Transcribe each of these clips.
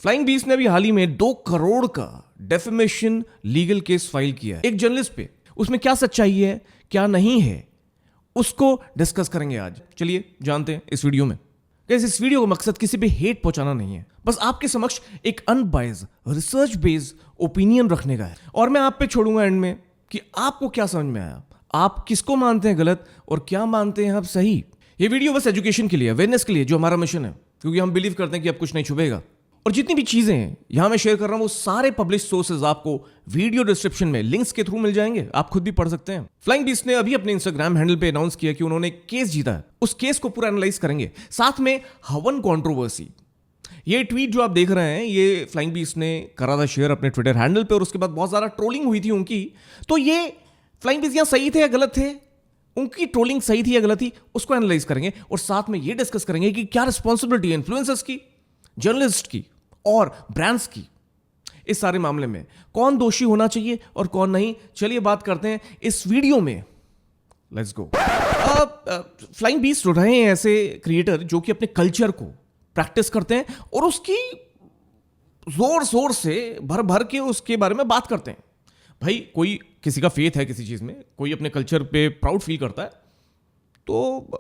Flying beast ने अभी हाल ही में 2 करोड़ का डेफेमेशन लीगल केस फाइल किया है एक जर्नलिस्ट पे। उसमें क्या सच्चाई है क्या नहीं है उसको डिस्कस करेंगे आज। चलिए जानते हैं इस वीडियो में। गाइस, इस वीडियो का मकसद किसी पे हेट पहुंचाना नहीं है, बस आपके समक्ष एक अनबायस्ड रिसर्च बेस्ड ओपिनियन रखने का है। और मैं आप पे छोड़ूंगा एंड में कि आपको क्या समझ में आया, आप किसको मानते हैं गलत और क्या मानते हैं आप सही। ये वीडियो बस एजुकेशन के लिए, अवेयरनेस के लिए, जो हमारा मिशन है, क्योंकि हम बिलीव करते हैं कि अब कुछ नहीं छुपेगा। और जितनी भी चीजें हैं यहां मैं शेयर कर रहा हूं वो सारे पब्लिश सोर्सेज आपको वीडियो डिस्क्रिप्शन में लिंक्स के थ्रू मिल जाएंगे, आप खुद भी पढ़ सकते हैं। फ्लाइंग बीस्ट ने अभी अपने इंस्टाग्राम हैंडल पे अनाउंस किया कि उन्होंने केस जीता है। उस केस को पूरा एनालाइज करेंगे, साथ में हवन कंट्रोवर्सी। ये ट्वीट जो आप देख रहे हैं ये फ्लाइंग बीस्ट ने करा था शेयर अपने ट्विटर हैंडल पे और उसके बाद बहुत ज्यादा ट्रोलिंग हुई थी उनकी। तो ये फ्लाइंग बीस्ट यहां सही थे या गलत थे, उनकी ट्रोलिंग सही थी या गलत थी, उसको एनालाइज करेंगे और साथ में ये डिस्कस करेंगे कि क्या रिस्पॉन्सिबिलिटी है इन्फ्लुएंसर्स की, जर्नलिस्ट की और ब्रांड्स की। इस सारे मामले में कौन दोषी होना चाहिए और कौन नहीं, चलिए बात करते हैं इस वीडियो में। Let's go. फ्लाइंग बीस्ट रहे हैं ऐसे क्रिएटर जो कि अपने कल्चर को प्रैक्टिस करते हैं और उसकी जोर जोर से भर भर के उसके बारे में बात करते हैं। भाई, कोई किसी का फेथ है किसी चीज में, कोई अपने कल्चर पे प्राउड फील करता है, तो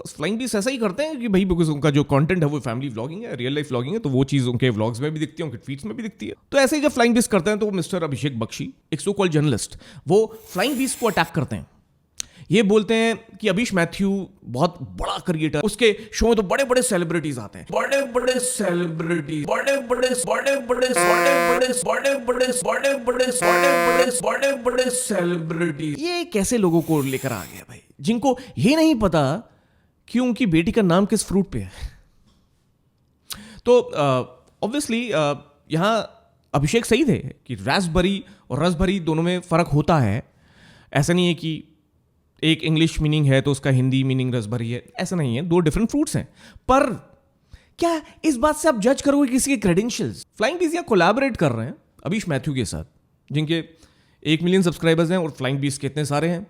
फ्लाइंग बीस्ट ऐसा ही करते हैं कि भाई बिकॉज उनका जो कंटेंट है वो फैमिली व्लॉगिंग है, रियल लाइफ व्लॉगिंग है, तो वो चीज़ उनके व्लॉग्स में भी दिखती है, उनके ट्वीट्स में भी दिखती है। तो ऐसे ही जब फ्लाइंग बीस्ट करते हैं तो मिस्टर अभिषेक बख्शी, एक सो कॉल्ड जर्नलिस्ट, वो फ्लाइंग बीस्ट को अटैक करते हैं। ये बोलते हैं कि अभिष मैथ्यू बहुत बड़ा क्रिएटर, उसके शो में तो बड़े बड़े सेलिब्रिटीज आते हैं, बड़े बड़े सेलिब्रिटीज, बड़े बड़े बड़े बड़े बड़े बड़े बड़े बड़े बड़े बड़े बड़े बड़े बड़े सेलिब्रिटीज। ये कैसे लोगों को लेकर आ गया भाई, जिनको ये नहीं पता कि उनकी बेटी का नाम किस फ्रूट पे है। तो ऑब्वियसली यहां अभिषेक सही थे कि रास्पबेरी और रसभरी दोनों में फर्क होता है। ऐसा नहीं है कि एक इंग्लिश मीनिंग है तो उसका हिंदी मीनिंग रसभरी है, ऐसा नहीं है, 2 डिफरेंट फ्रूट्स हैं। पर क्या इस बात से आप जज करोगे किसी के क्रेडेंशियल्स? फ्लाइंग बीस्ट यहां कोलैबोरेट कर रहे हैं अभिष मैथ्यू के साथ, जिनके 1 मिलियन सब्सक्राइबर्स हैं और फ्लाइंग बीस्ट के इतने सारे हैं।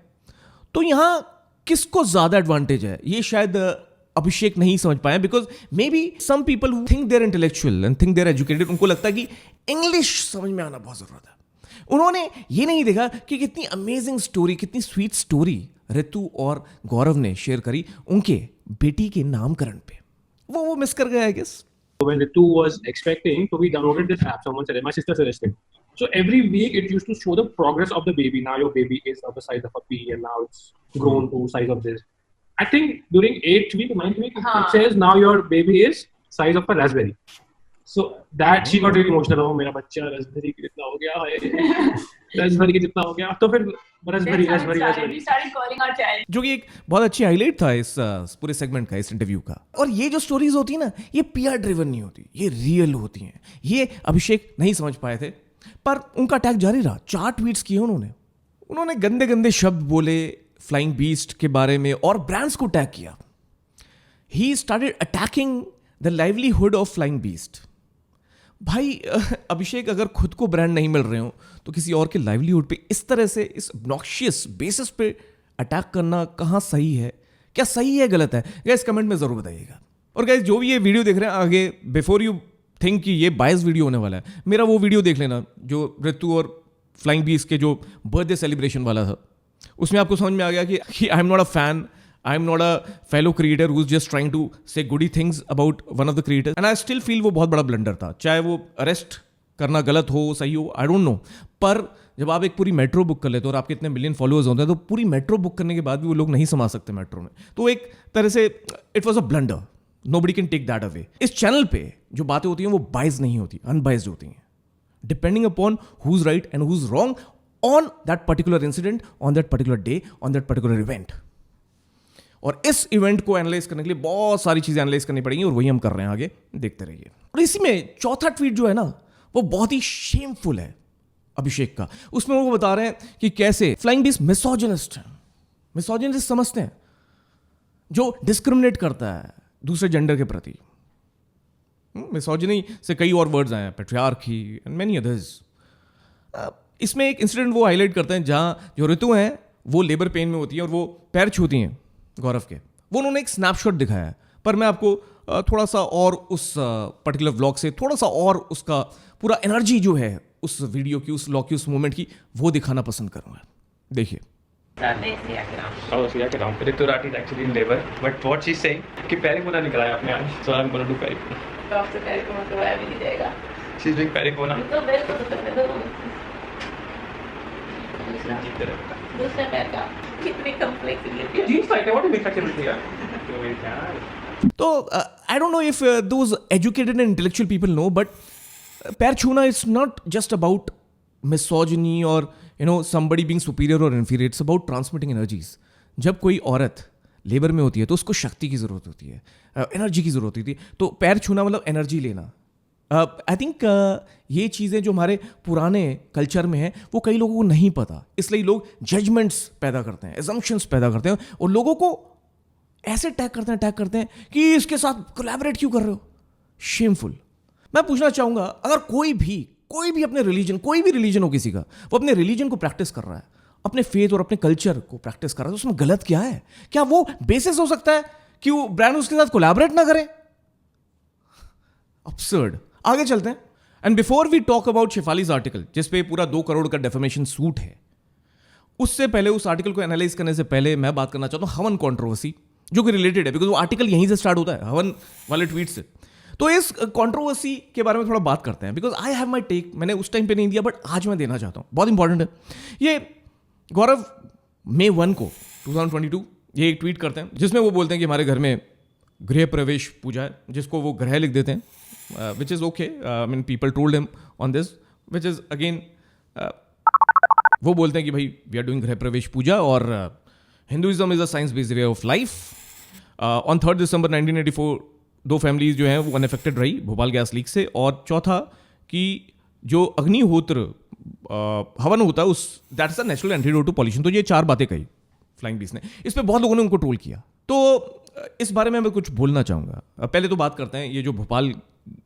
तो यहां किसको ज्यादा एडवांटेज है ये शायद अभिषेक नहीं समझ पाए, because may be some people who think they're intellectual and think they're educated, उनको लगता है कि इंग्लिश समझ में आना बहुत जरूरत है। उन्होंने ये नहीं देखा कि कितनी अमेजिंग स्टोरी, कितनी स्वीट स्टोरी ऋतु और गौरव ने शेयर करी उनके बेटी के नामकरण पे। वो मिस कर गए I guess. When Ritu was expecting, so we downloaded this app. Someone said it. My sister suggested. So every week it used to show the progress of the baby. Now your baby is of the size of a pea, and now it's grown to size of this. I think during 8th week or 9th week, it says now your baby is size of a raspberry. So that she got really emotional. Oh, मेरा बच्चा raspberry की जितना हो गया है, raspberry की जितना हो गया, तो फिर raspberry. We started calling our child. जो कि एक बहुत अच्छी हाईलाइट था इस पूरे सेगमेंट का, इस इंटरव्यू का। और ये जो स्टोरीज होती है ना, ये पीआर ड्रिवन नहीं होती, ये रियल होती हैं। ये अभिषेक नहीं समझ पाए थे, पर उनका अटैक जारी रहा। 4 ट्वीट्स किए उन्होंने गंदे गंदे शब्द बोले फ्लाइंग बीस्ट के बारे में और ब्रांड्स को अटैक किया। He started attacking the livelihood of flying beast. भाई, अभिषेक अगर खुद को ब्रांड नहीं मिल रहे हो तो किसी और के लाइवलीहुड पे इस तरह से, इस ऑब्नॉक्शियस बेसिस पे अटैक करना कहाँ सही है, क्या सही है गलत है? गाइस कमेंट में जरूर बताइएगा। और गाइस जो भी ये वीडियो देख रहे हैं आगे, बिफोर यू थिंक कि ये बायस वीडियो होने वाला है, मेरा वो वीडियो देख लेना जो ऋतु और फ्लाइंग बीस्ट के जो बर्थडे सेलिब्रेशन वाला था। उसमें आपको समझ में आ गया कि I am not a fan, I am not a fellow creator who's just trying to say goody things about one of the creators. And I still feel वो बहुत बड़ा ब्लंडर था। चाहे वो अरेस्ट करना गलत हो, सही हो, I don't know. पर जब आप एक पूरी मेट्रो बुक कर लेते हो और आपके इतने मिलियन फॉलोअर्स होते हैं, तो पूरी मेट्रो बुक करने के बाद भी वो लोग नहीं समा सकते मेट्रो में। तो एक तरह से it was a blunder, nobody can take that away. इस चैनल पे जो बातें होती हैं वो बाइज नहीं होती, अनबाइज्ड होती हैं, depending upon whose right and whose wrong on that particular incident, on that particular day, on that particular event. और इस इवेंट को एनालाइज करने के लिए बहुत सारी चीजें एनालाइज करनी पड़ेंगी और वही हम कर रहे हैं, आगे देखते रहिए। और इसी में चौथा ट्वीट जो है ना, वो बहुत ही शेमफुल है अभिषेक का। उसमें वो बता रहे हैं कि कैसे फ्लाइंग बीस्ट मिसोजिनिस्ट है। मिसोजिनिस्ट समझते हैं जो डिस्क्रिमिनेट करता है दूसरे जेंडर के प्रति। मिसोजिनी से कई और वर्ड्स आए हैं, पैट्रियार्की एंड मेनी अदर्स। इसमें एक इंसिडेंट वो हाईलाइट करते हैं जहां जो ऋतु है वो लेबर पेन में होती है और वो पैर छूती हैं गौरव के। वो उन्होंने एक स्नैपशॉट दिखाया है, पर मैं आपको थोड़ा सा और उस पर्टिकुलर व्लॉग से थोड़ा सा और उसका पूरा एनर्जी जो है उस वीडियो की, उस व्लॉग की, उस मोमेंट की, वो दिखाना पसंद करूँगा. देखिए. Oh, so yeah, down. Riturati is actually in labor, but what she's saying कि पेरिकोना निकला है अपने आप, so I'm gonna do पेरिकोना. डॉक्टर पेरिकोना करवाया भी नहीं जाएगा. She's doing पेरिकोना. तो मेरे को तो करने दो. दूसरा पैर का कितनी कम्प्लेक्सिटी है. Jeans like what do you make flexibility यार? तो ये क्या? तो I don't know if those educated and intellectual people know, but पैर छूना it's not just about misogyny और somebody being superior or inferior. It's about transmitting energies. जब कोई औरत लेबर में होती है तो उसको शक्ति की ज़रूरत होती है, एनर्जी की ज़रूरत होती है. तो पैर छूना मतलब एनर्जी लेना. आई थिंक ये चीज़ें जो हमारे पुराने कल्चर में है वो कई लोगों को नहीं पता, इसलिए लोग जजमेंट्स पैदा करते हैं, एजम्पशंस पैदा करते हैं और लोगों को ऐसे टैग करते हैं कि इसके साथ कोलैबोरेट क्यों कर रहे हो. शेमफुल. मैं पूछना चाहूँगा, अगर कोई भी अपने रिलीजन, कोई भी रिलीजन हो किसी का, वो अपने रिलीजन को प्रैक्टिस कर रहा है, अपने फेथ और अपने कल्चर को प्रैक्टिस कर रहा है, तो उसमें गलत क्या है? क्या वो बेसिस हो सकता है कि वो ब्रांड उसके साथ कोलैबोरेट ना करे? अब्सर्ड. आगे चलते हैं. And before we talk about Shefali's article जिसपे पूरा 2 करोड़ का डेफेमेशन सूट है, उससे पहले, उस आर्टिकल को एनालाइज करने से पहले मैं बात करना चाहता हूं हवन कंट्रोवर्सी, जो कि रिलेटेड है, बिकॉज वो आर्टिकल यहीं से स्टार्ट होता है, हवन वाले ट्वीट से. तो इस कंट्रोवर्सी के बारे में थोड़ा बात करते हैं, because I have my take. मैंने उस टाइम पे नहीं दिया, बट आज मैं देना चाहता हूँ, बहुत इंपॉर्टेंट है. ये गौरव May 1 को 2022 ये एक ट्वीट करते हैं जिसमें वो बोलते हैं कि हमारे घर में गृह प्रवेश पूजा है, जिसको वो ग्रह लिख देते हैं, which is okay. I mean people told him on this, which is again, वो बोलते हैं कि भाई वी आर डूइंग गृह प्रवेश पूजा और Hinduism is a science based way of life. On 3 December 1984 2 families जो हैं वो अनफेक्टेड रही भोपाल गैस लीक से. और चौथा कि जो अग्निहोत्र हवन होता है, उस that is a natural antidote to pollution. तो ये 4 बातें कही फ्लाइंग बीस ने. इस पर बहुत लोगों ने उनको ट्रोल किया. तो इस बारे में मैं कुछ बोलना चाहूँगा. पहले तो बात करते हैं, ये जो भोपाल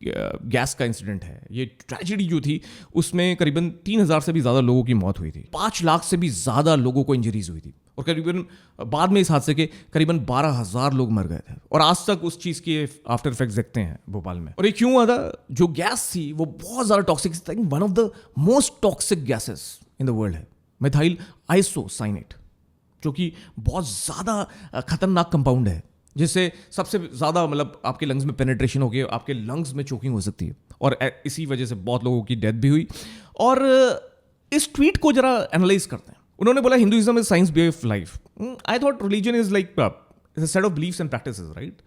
गैस का इंसिडेंट है, ये ट्रेजेडी जो थी, उसमें करीबन 3,000 से भी ज़्यादा लोगों की मौत हुई थी, 5 लाख से भी ज़्यादा लोगों को इंजरीज हुई थी, और करीबन बाद में इस हादसे के करीबन 12,000 लोग मर गए थे. और आज तक उस चीज़ के आफ्टर इफेक्ट्स देखते हैं भोपाल में. और ये क्यों हुआ था? जो गैस थी वो बहुत ज़्यादा टॉक्सिक थी. One of the most toxic gases in the world है मिथाइल आइसोसाइनेट, जो कि बहुत ज़्यादा खतरनाक कंपाउंड है, जिससे सबसे ज़्यादा मतलब आपके लंग्स में पेनिट्रेशन हो गई, आपके लंग्स में चोकिंग हो सकती है, और इसी वजह से बहुत लोगों की डेथ भी हुई. और इस ट्वीट को जरा एनालाइज करते हैं. उन्होंने बोला Hinduism is science way of life. I thought religion is like set of beliefs and practices, right?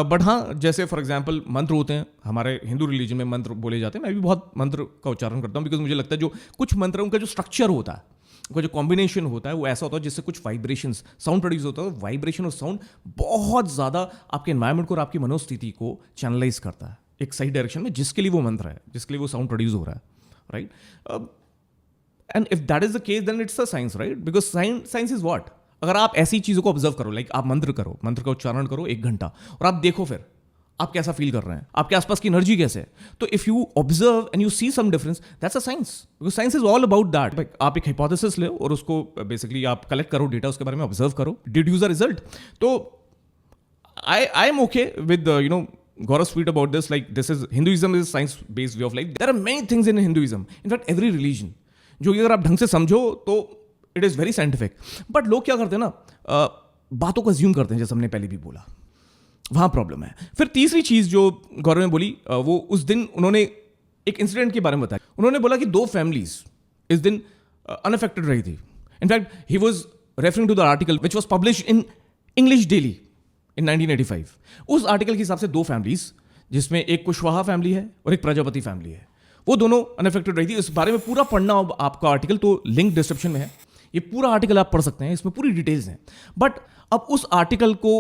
But हाँ, जैसे फॉर एग्जाम्पल मंत्र होते हैं, हमारे हिंदू रिलीजन में मंत्र बोले जाते हैं. मैं भी बहुत मंत्र का उच्चारण करता हूँ, बिकॉज मुझे लगता है जो कुछ मंत्र, उनका जो स्ट्रक्चर होता है, उनका जो कॉम्बिनेशन होता है, वो ऐसा होता है जिससे कुछ वाइब्रेशंस, साउंड प्रोड्यूस होता है. वाइब्रेशन और साउंड बहुत ज़्यादा आपके एनवायरमेंट को और आपकी मनोस्थिति को चैनलाइज करता है एक सही डायरेक्शन में, जिसके लिए वो मंत्र है, जिसके लिए वो साउंड प्रोड्यूस हो रहा है, right? And if that is the case then it's a science, right? Because science is what? अगर आप ऐसी चीज़ों को ऑब्जर्व करो, लाइक आप मंत्र करो, मंत्र का उच्चारण करो 1 घंटा, और आप देखो फिर आप कैसा फील कर रहे हैं, आपके आसपास की एनर्जी कैसे है. तो if you observe and you see some difference, that's a science, because science is all about that. आप एक हाइपोथेसिस ले और उसको बेसिकली आप कलेक्ट करो डेटा, उसके बारे में ऑब्जर्व करो, डिड्यूस अ रिजल्ट. तो I am okay with Gaurav tweet about this, like this is Hinduism is science based way of life. There are many things in Hinduism, in fact every religion, जो अगर आप ढंग से समझो तो it is very scientific. But लोग क्या करते हैं ना, बातों को अज्यूम करते हैं, जैसे हमने पहले भी बोला, वहाँ प्रॉब्लम है. फिर तीसरी चीज़ जो गौरव ने बोली, वो उस दिन उन्होंने एक इंसिडेंट के बारे में बताया. उन्होंने बोला कि 2 फैमिलीज इस दिन अनअफेक्टेड रही थी. In fact he was referring to the article which was publish in English daily in 1985. उस आर्टिकल के हिसाब से 2 फैमिलीज, जिसमें एक कुशवाहा फैमिली है और एक प्रजापति फैमिली है, वो दोनों अनअफेक्टेड रही थी. इस बारे में पूरा पढ़ना हो आपका आर्टिकल, तो लिंक डिस्क्रिप्शन में है. ये पूरा आर्टिकल आप पढ़ सकते हैं, इसमें पूरी डिटेल्स हैं. बट अब उस आर्टिकल को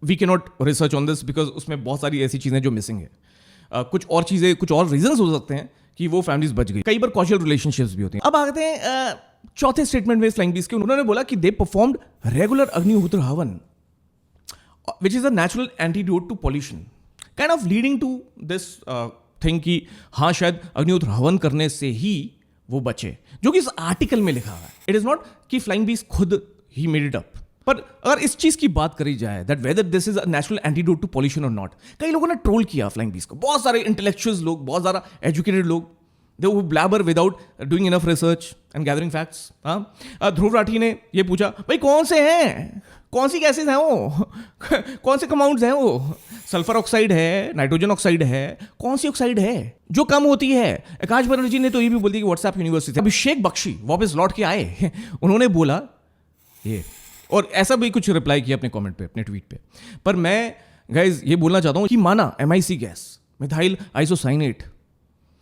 we can not research on this, because उसमें बहुत सारी ऐसी चीज़ें जो मिसिंग है. कुछ और चीज़ें, कुछ और रीजंस हो सकते हैं कि वो फैमिलीज बच गई. कई बार कॉशियल रिलेशनशिप्स भी होती हैं. अब आते हैं चौथे स्टेटमेंट में फ्लाइंग बीस के. उन्होंने बोला कि दे परफॉर्म्ड रेगुलर अग्निहोत्र हवन, which is a natural antidote to pollution, kind of leading to this thing कि हाँ शायद अग्निहोत्र हवन करने से ही वो बचे, जो कि इस आर्टिकल में लिखा हुआ है. इट इज़ नॉट कि फ्लाइंग बीस खुद ही मेड इट अप. पर अगर इस चीज की बात करी जाए that whether this is a natural antidote to pollution और नॉट, कई लोगों ने ट्रोल किया फ्लाइंग बीस को, बहुत सारे इंटेलेक्चुअल्स लोग, बहुत सारा एजुकेटेड लोग, दे वो blabber without doing enough research and gathering facts. Dhruv Rathee ने ये पूछा भाई कौन से हैं, कौन सी गैसेज हैं वो कौन से कंपाउंड्स हैं वो, सल्फर ऑक्साइड है, नाइट्रोजन ऑक्साइड है, कौन सी ऑक्साइड है जो कम होती है। आकाश बनर्जी ने तो ये भी बोल दिया कि व्हाट्सएप यूनिवर्सिटी। अभिषेक बख्शी वापस लौट के आए उन्होंने बोला ये, और ऐसा भी कुछ रिप्लाई किया अपने कमेंट पे, अपने ट्वीट पे। पर मैं गाइज ये बोलना चाहता हूँ कि माना MIC gas, methyl isocyanate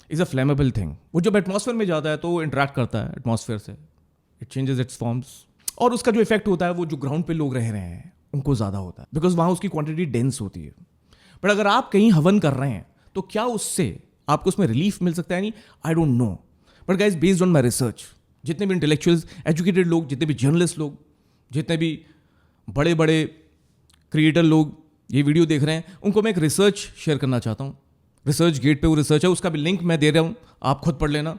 is a flammable thing, वो जब एटमॉस्फेयर में जाता है तो इंटरेक्ट करता है एटमॉस्फेयर से, इट चेंजेस इट्स फॉर्म्स, और उसका जो इफेक्ट होता है वो जो ग्राउंड पे लोग रह रहे हैं उनको ज़्यादा होता है, बिकॉज वहाँ उसकी क्वांटिटी डेंस होती है। बट अगर आप कहीं हवन कर रहे हैं तो क्या उससे आपको उसमें रिलीफ मिल सकता है? नहीं, I don't know. But guys based on my research, जितने भी इंटेलेक्चुअल्स, एजुकेटेड लोग, जितने भी जर्नलिस्ट लोग, जितने भी बड़े बड़े क्रिएटर लोग ये वीडियो देख रहे हैं, उनको मैं एक रिसर्च शेयर करना चाहता हूँ। रिसर्च गेट पे वो रिसर्च है, उसका भी लिंक मैं दे रहा हूँ, आप खुद पढ़ लेना।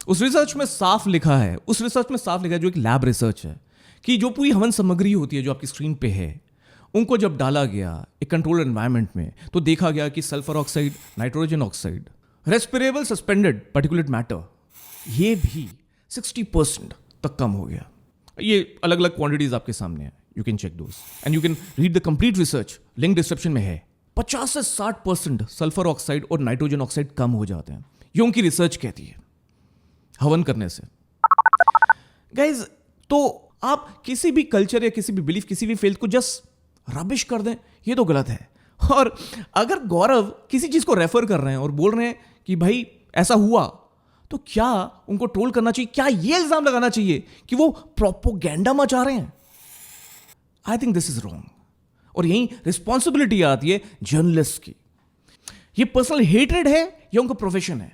उस रिसर्च में साफ लिखा है, जो एक लैब रिसर्च है, कि जो पूरी हवन सामग्री होती है जो आपकी स्क्रीन पे है, उनको जब डाला गया एक कंट्रोल्ड एनवायरनमेंट में तो देखा गया कि sulphur oxide, nitrogen oxide, respirable suspended particulate matter, ये भी 60% तक कम हो गया। ये अलग अलग क्वांटिटीज आपके सामने है, you can check those and you can read the complete research, link description में है। 50 से 60% सल्फर ऑक्साइड और नाइट्रोजन ऑक्साइड कम हो जाते हैं, ये उनकी रिसर्च कहती है हवन करने से। गाइज, तो आप किसी भी कल्चर या किसी भी बिलीफ, किसी भी फेथ को जस्ट रबिश कर दें, ये तो गलत है। और अगर गौरव किसी चीज को रेफर कर रहे हैं और बोल रहे हैं कि भाई ऐसा हुआ, तो क्या उनको ट्रोल करना चाहिए? क्या ये इल्जाम लगाना चाहिए कि वो प्रोपोगेंडा मचा रहे हैं? I think this is wrong. और यही रिस्पॉन्सिबिलिटी आती है जर्नलिस्ट की। ये पर्सनल हेट्रेड है या उनका प्रोफेशन है,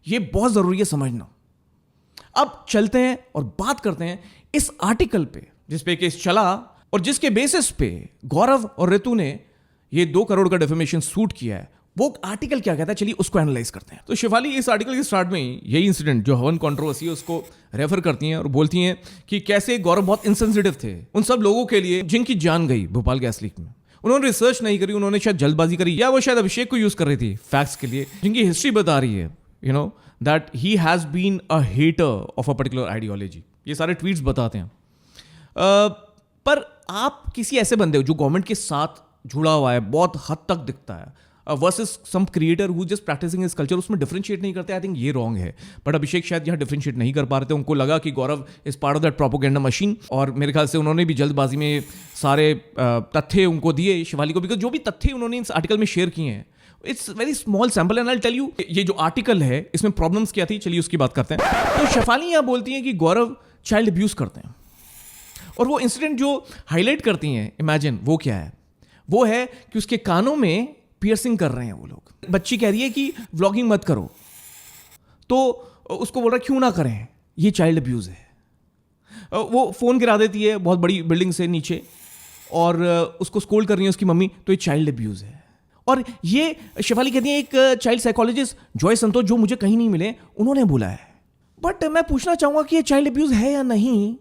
ये बहुत जरूरी है समझना। अब चलते हैं और बात करते हैं इस आर्टिकल पे जिस पे केस चला और जिसके बेसिस पे गौरव और ऋतु ने ये 2 करोड़ का डेफेमेशन सूट किया है। वो आर्टिकल क्या कहता है, चलिए उसको एनालाइज करते हैं। तो शिवाली इस आर्टिकल के स्टार्ट में ही यही इंसिडेंट जो हवन कंट्रोवर्सी है उसको रेफर करती हैं और बोलती हैं कि कैसे गौरव बहुत इनसेंसिटिव थे उन सब लोगों के लिए जिनकी जान गई भोपाल गैस लीक में। उन्होंने रिसर्च नहीं करी, उन्होंने शायद जल्दबाजी करी, या वो शायद अभिषेक को यूज कर रही थी फैक्ट्स के लिए, जिनकी हिस्ट्री बता रही है you know that he has been a hater of a particular ideology. ये सारे ट्वीट्स बताते हैं। पर आप किसी ऐसे बंदे हो जो गवर्नमेंट के साथ जुड़ा हुआ है, बहुत हद तक दिखता है, versus some creator who just practicing his culture, उसमें डिफरेंशिएट नहीं करते। आई थिंक ये रॉन्ग है। बट अभिषेक शायद यहाँ डिफरेंशिएट नहीं कर पा रहे थे, उनको लगा कि Gaurav is part of that propaganda machine, और मेरे ख्याल से उन्होंने भी जल्दबाजी में सारे तथ्य उनको दिए शिवाली को, बिकॉज जो भी तथ्य उन्होंने इस आर्टिकल में शेयर किए हैं, it's very small sample and I tell you ये जो आर्टिकल है इसमें प्रॉब्लम्स क्या थी, चलिए उसकी बात करते हैं। तो शेफाली यहाँ बोलती हैं कि गौरव चाइल्ड अब्यूज करते हैं, और वो इंसिडेंट जो हाईलाइट करती हैं, इमेजिन वो क्या है, वो है कि उसके कानों में पियर्सिंग कर रहे हैं वो लोग। बच्ची कह रही है कि व्लॉगिंग मत करो, तो उसको बोल रहा क्यों ना करें, ये चाइल्ड अब्यूज है। वो फोन गिरा देती है बहुत बड़ी बिल्डिंग से नीचे, और उसको स्कोल्ड कर रही है उसकी मम्मी, तो ये चाइल्ड अब्यूज है। और ये शेफाली कहती है एक चाइल्ड साइकोलॉजिस्ट जॉय संतोष, जो मुझे कहीं नहीं मिले, उन्होंने बोला है। बट मैं पूछना चाहूंगा कि ये चाइल्ड अब्यूज है या नहीं,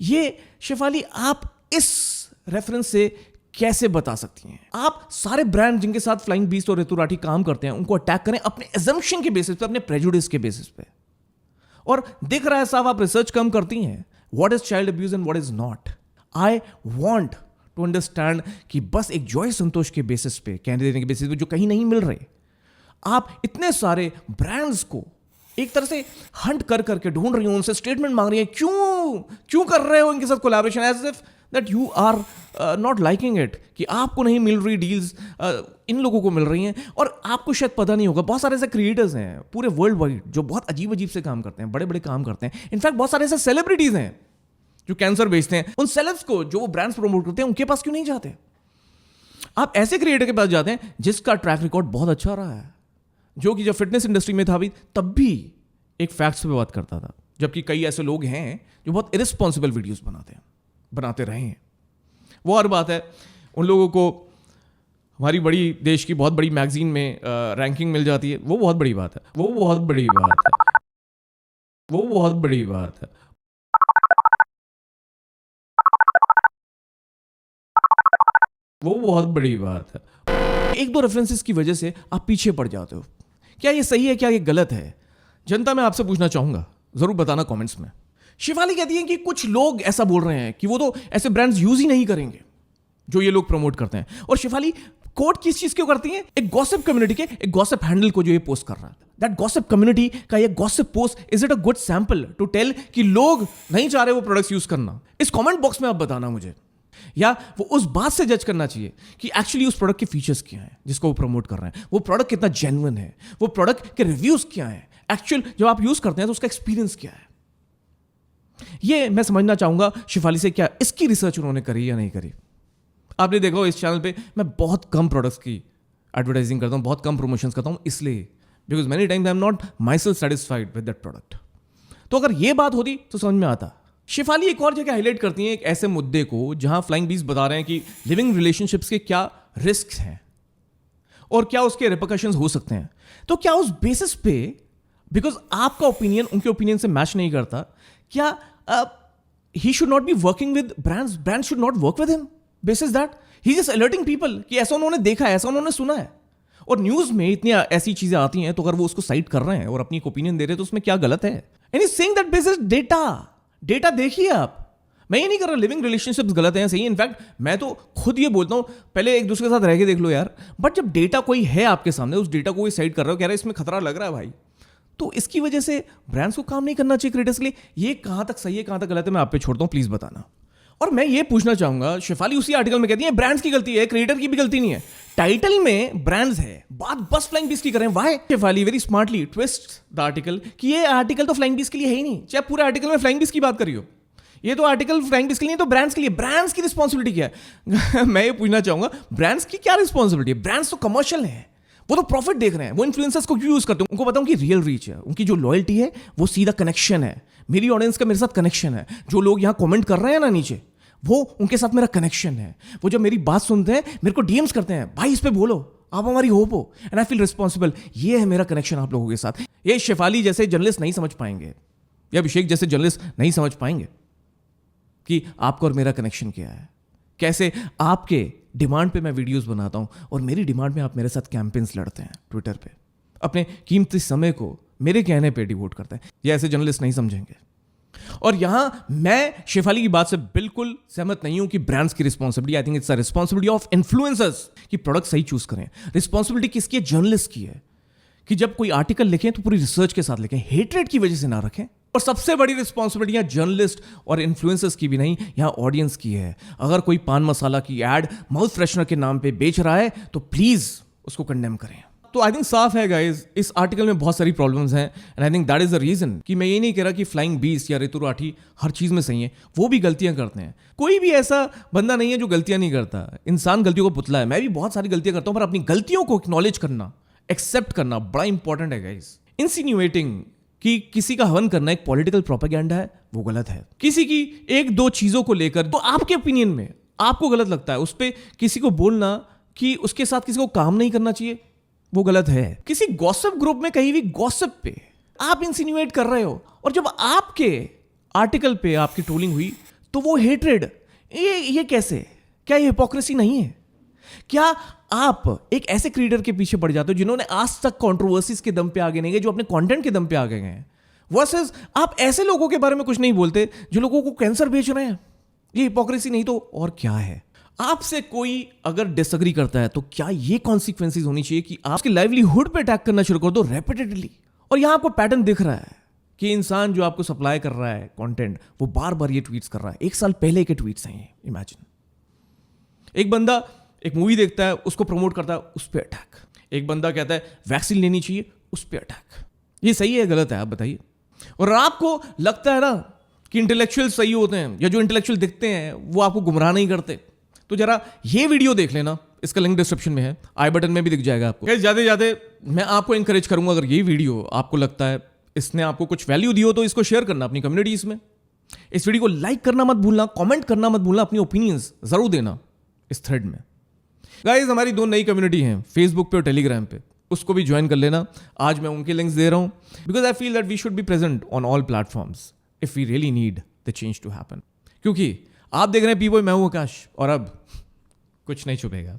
ये शेफाली आप इस रेफरेंस से कैसे बता सकती हैं? आप सारे ब्रांड जिनके साथ फ्लाइंग बीस्ट और ऋतु राठी काम करते हैं उनको अटैक करें अपने एजम्पशन के बेसिस पे, अपने प्रेजुडिस के बेसिस पे, और दिख रहा है साहब आप रिसर्च कम करती हैं what is child abuse and what is not. I want to understand कि बस एक जॉय संतोष के बेसिस पे, कैंडिडेट के बेसिस पे जो कहीं नहीं मिल रहे, आप इतने सारे ब्रांड्स को एक तरह से हंट कर करके ढूंढ रही हो, उनसे स्टेटमेंट मांग रही है, क्यों कर रहे हो इनके साथ collaboration, as if that you are not liking it, कि आपको नहीं मिल रही डील्स, इन लोगों को मिल रही हैं। और आपको शायद पता नहीं होगा, बहुत सारे ऐसे क्रिएटर्स हैं पूरे वर्ल्ड वाइड जो बहुत अजीब अजीब से काम करते हैं, बड़े बड़े काम करते हैं। इनफैक्ट बहुत सारे ऐसे सेलिब्रिटीज हैं जो कैंसर बेचते हैं, उन सेलेब्स को जो वो ब्रांड्स प्रमोट करते हैं उनके पास क्यों नहीं जाते? आप ऐसे क्रिएटर के पास जाते हैं जिसका ट्रैक रिकॉर्ड बहुत अच्छा रहा है, जो कि जब फिटनेस इंडस्ट्री में था भी तब भी एक फैक्ट्स पे बात करता था, जबकि कई ऐसे लोग हैं जो बहुत इरिस्पॉन्सिबल वीडियोस बनाते रहे हैं। वो और बात है, उन लोगों को हमारी बड़ी देश की बहुत बड़ी मैगजीन में रैंकिंग मिल जाती है, वो बहुत बड़ी बात है, वो बहुत बड़ी बात है। वो बहुत बड़ी बात है। एक दो रेफरेंसेस की वजह से आप पीछे पड़ जाते हो। क्या ये सही है, क्या ये गलत है? जनता, मैं आपसे पूछना चाहूंगा, जरूर बताना कमेंट्स में। शिफाली कहती है कि कुछ लोग ऐसा बोल रहे हैं कि वो तो ऐसे ब्रांड्स यूज ही नहीं करेंगे जो ये लोग प्रमोट करते हैं। और शिफाली कोट किस चीज क्यों करती है? एक गॉसिप कम्युनिटी के एक गॉसिप हैंडल को जो ये पोस्ट कर रहा है। दैट गॉसिप कम्युनिटी का ये gossip post, is it a good sample to tell कि लोग नहीं चाह रहे वो प्रोडक्ट्स यूज करना? इस कमेंट बॉक्स में आप बताना मुझे। या वो उस बात से जज करना चाहिए कि एक्चुअली उस प्रोडक्ट के फीचर्स क्या हैं जिसको वो प्रमोट कर रहे हैं, वो प्रोडक्ट कितना जेन्युइन है, वो प्रोडक्ट के रिव्यूज क्या हैं, एक्चुअल जब आप यूज करते हैं तो उसका एक्सपीरियंस क्या है। ये मैं समझना चाहूंगा शिफाली से, क्या इसकी रिसर्च उन्होंने करी या नहीं करी। आपने देखा हो इस चैनल पे मैं बहुत कम प्रोडक्ट्स की एडवर्टाइजिंग करता हूं, बहुत कम प्रमोशंस करता हूं, इसलिए because many times I am not my self satisfied with that product. तो अगर ये बात होती तो समझ में आता। शिफाली एक और जगह हाईलाइट करती हैं एक ऐसे मुद्दे को जहां फ्लाइंग बीस बता रहे हैं कि लिविंग रिलेशनशिप्स के क्या रिस्क हैं और क्या उसके रिपरकशंस हो सकते हैं। तो क्या उस बेसिस पे, बिकॉज आपका ओपिनियन उनके ओपिनियन से मैच नहीं करता, क्या he should not be working with brands, brand should not work with him basis that he just alerting people कि ऐसा उन्होंने देखा है, ऐसा उन्होंने सुना है। और न्यूज में इतनी ऐसी चीजें आती हैं तो अगर वो उसको साइट कर रहे हैं और अपनी ओपिनियन दे रहे हैं तो उसमें क्या गलत है? And is saying that basis data देखिए आप। मैं ये नहीं कर रहा लिविंग रिलेशनशिप्स गलत हैं, सही है। इनफैक्ट मैं तो खुद ये बोलता हूं पहले एक दूसरे के साथ रह के देख लो यार। बट जब डेटा कोई है आपके सामने, उस डेटा को कोई साइड कर रहे हो, कह रहा है इसमें खतरा लग रहा है भाई, तो इसकी वजह से ब्रांड्स को काम नहीं करना चाहिए क्रिएटर्स के लिए। ये कहां तक सही है कहां तक गलत है मैं आप पे छोड़ता हूं, प्लीज बताना। और मैं ये पूछना चाहूंगा, शिफाली उसी आर्टिकल में कहती है ब्रांड्स की गलती है, क्रिएटर की भी गलती नहीं है। टाइटल में ब्रांड्स है, बात बस फ्लाइंग बीस की करें। Why? Shifali very smartly twist the article कि ये आर्टिकल तो फ्लाइंग बीस के लिए है ही नहीं, चाहे पूरे आर्टिकल में फ्लाइंग बीस की बात करी हो। ये तो आर्टिकल फ्लाइंग बीस के लिए, तो ब्रांड्स के लिए। ब्रांड्स की रिस्पॉन्सिबिलिटी क्या है? मैं ये पूछना चाहूंगा ब्रांड्स की क्या रिस्पॉन्सिबिलिटी है? ब्रांड्स तो कमर्शियल है, वो तो प्रॉफिट देख रहे हैं। वो इन्फ्लुएंसर्स को क्यों यूज करते हैं? उनको पता उनकी रियल रीच है, उनकी जो लॉयल्टी है वो सीधा कनेक्शन है। मेरी ऑडियंस का मेरे साथ कनेक्शन है। जो लोग यहाँ कमेंट कर रहे हैं ना नीचे, वो उनके साथ मेरा कनेक्शन है। वो जब मेरी बात सुनते हैं मेरे को डीएम्स करते हैं, भाई इस पे बोलो, आप हमारी होप हो, एंड आई फील रिस्पॉन्सिबल। ये है मेरा कनेक्शन आप लोगों के साथ। ये शिफाली जैसे जर्नलिस्ट नहीं समझ पाएंगे, या अभिषेक जैसे जर्नलिस्ट नहीं समझ पाएंगे कि आपका और मेरा कनेक्शन क्या है। कैसे आपके डिमांड पे मैं वीडियोस बनाता हूं और मेरी डिमांड में आप मेरे साथ कैंपेन्स लड़ते हैं ट्विटर पे, अपने कीमती समय को मेरे कहने पे डिवोट करते हैं। ये ऐसे जर्नलिस्ट नहीं समझेंगे। और यहां मैं शिफाली की बात से बिल्कुल सहमत नहीं हूं कि ब्रांड्स की responsibility, I think it's a responsibility of influencers कि प्रोडक्ट सही चूज करें। रिस्पॉन्सिबिलिटी किसकी है? जर्नलिस्ट की है कि जब कोई आर्टिकल लिखें तो पूरी रिसर्च के साथ लिखें, हेट्रेड की वजह से ना रखें। और सबसे बड़ी रिस्पॉन्सिबिलिटी यहां जर्नलिस्ट और इन्फ्लुएंसर्स की भी नहीं, यहां ऑडियंस की है। अगर कोई पान मसाला की एड माउथ फ्रेशनर के नाम पे बेच रहा है तो प्लीज उसको कंडेम करें। तो आई थिंक साफ है गाइज, इस आर्टिकल में बहुत सारी प्रॉब्लम्स हैं and I think that is the reason कि मैं ये नहीं कह रहा कि फ्लाइंग बीस्ट या ऋतु राठी हर चीज में सही है, वो भी गलतियां करते हैं। कोई भी ऐसा बंदा नहीं है जो गलतियां नहीं करता। इंसान गलतियों को पुतला है। मैं भी बहुत सारी गलतियां करता हूं, पर अपनी गलतियों को एक्नॉलेज करना, एक्सेप्ट करना बड़ा इंपॉर्टेंट है गाइज। इंसिन्यूएटिंग कि किसी का हवन करना एक पॉलिटिकल प्रोपेगेंडा है, वो गलत है। किसी की एक दो चीजों को लेकर तो आपके ओपिनियन में आपको गलत लगता है, उस पर किसी को बोलना कि उसके साथ किसी को काम नहीं करना चाहिए, वो गलत है। किसी गॉसिप ग्रुप में कहीं भी गॉसिप पे आप इंसिन्यूएट कर रहे हो और जब आपके आर्टिकल पे आपकी ट्रोलिंग हुई तो वो हेट्रेड, ये कैसे? क्या ये हिपोक्रेसी नहीं है? क्या आप एक ऐसे क्रिएटर के पीछे पड़ जाते हो जिन्होंने आज तक कंट्रोवर्सीज के दम पे आगे नहीं गए, जो अपने कंटेंट के दम पे आगे गए हैं, वर्सेस आप ऐसे लोगों के बारे में कुछ नहीं बोलते जो लोगों को कैंसर बेच रहे हैं? ये हिपोक्रेसी नहीं तो और क्या है? आपसे कोई अगर डिसएग्री करता है तो क्या ये कॉन्सिक्वेंसेज होनी चाहिए कि आपके लाइवलीहुड पे अटैक करना शुरू कर दो रेपिटेडली? और यहां आपको पैटर्न दिख रहा है कि इंसान जो आपको सप्लाई कर रहा है कंटेंट, वो बार बार ये ट्वीट्स कर रहा है। 1 साल पहले के ट्वीट्स हैं ये, इमेजिन। एक बंदा एक मूवी देखता है, उसको प्रमोट करता है, उस पर अटैक। एक बंदा कहता है वैक्सीन लेनी चाहिए, उस पर अटैक। ये सही है गलत है आप बताइए? और आपको लगता है ना कि इंटेलेक्चुअल सही होते हैं या जो इंटेलेक्चुअल दिखते हैं वो आपको गुमराह नहीं करते, तो जरा ये वीडियो देख लेना, इसका लिंक डिस्क्रिप्शन में है, आई बटन में भी दिख जाएगा आपको। ज्यादा ज्यादा मैं आपको इंकरेज करूंगा, अगर ये वीडियो आपको लगता है इसने आपको कुछ वैल्यू दी हो तो इसको शेयर करना अपनी कम्युनिटीज में। इस वीडियो को लाइक करना मत भूलना, कमेंट करना मत भूलना, अपनी ओपिनियंस जरूर देना इस थ्रेड में। गाइस हमारी 2 नई कम्युनिटी हैं, फेसबुक पे और टेलीग्राम पे, उसको भी ज्वाइन कर लेना। आज मैं उनके लिंक्स दे रहा हूं because I feel that we should be present on all platforms if we really need the change to happen. क्योंकि आप देख रहे हैं पीबॉय, मैं हूं आकाश, और अब कुछ नहीं छुपेगा।